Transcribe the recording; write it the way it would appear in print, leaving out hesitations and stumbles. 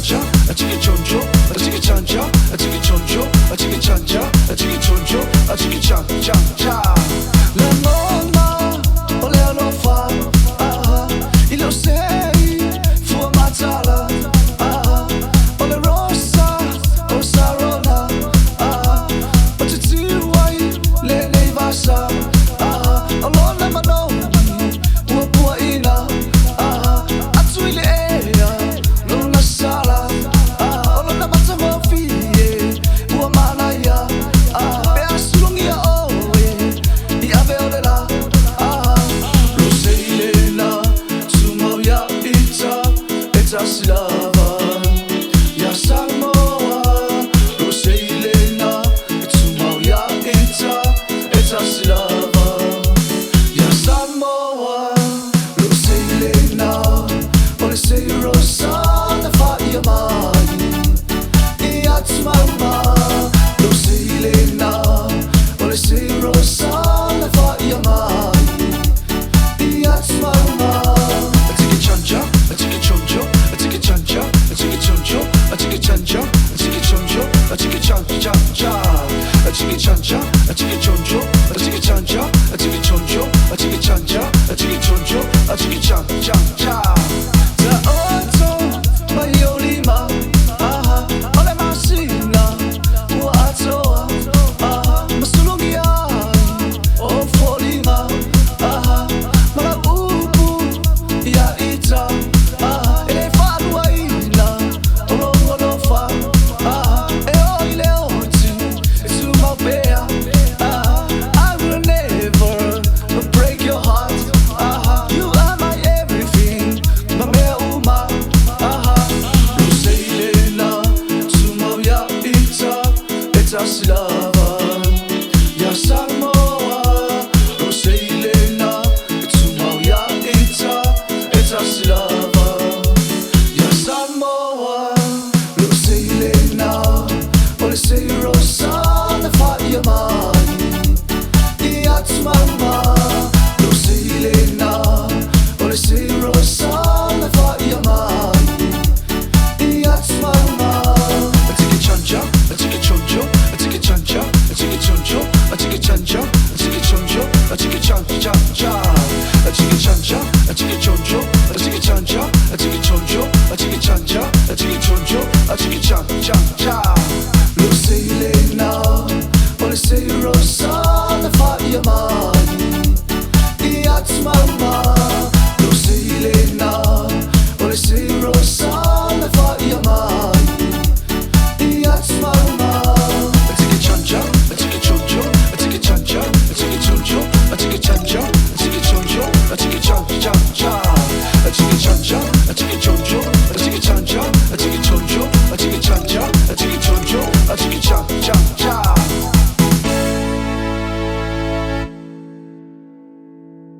chanja, chiki chonjo, chiki chanja, chiki chonjo, chiki chanja, chiki chonjo, chiki chan chan cha. La mama, ole alofa, ilo sei, fu matala, ole rosa, osarona, otitu wai, le nevasa, olona mano, uapua ina, atuile ea, luna sala, olona matama fie, uamana ya, bea sulungia oe, iave olela, Pouseilala, sumau ya ita, eta silava, ya Samoa, Pouseilala, sumau ya ita, eta silava, ya Samoa, Pouseilala, ole sei rosa na faia mai, ia tumama, Pouseilala, ole sei rosa na faia mai. Chiki chanja, chiki chonjo, chiki chanja, chiki chonjo, chiki chanja, chiki chonjo, chiki chan chan cha. Chiki chanja, chiki chonjo, chiki chanja, chiki chonjo, chiki chanja, chiki chonjo, chiki chan chan cha. Ta oto mayolima, ole masina, uatoa, masulungia, o folima, mala ubu ya ita, ele fadwa ina, olongolofa, eo ile oti, suma bea, I will never break your heart, you are my everything, my mea uma, Pouseilala, suma ya ita, eta silava, ya Samoa, Pouseilala, suma ya ita, eta silava, ya Samoa, Pouseilala, ole sei rosa na faia mai, ia tumama.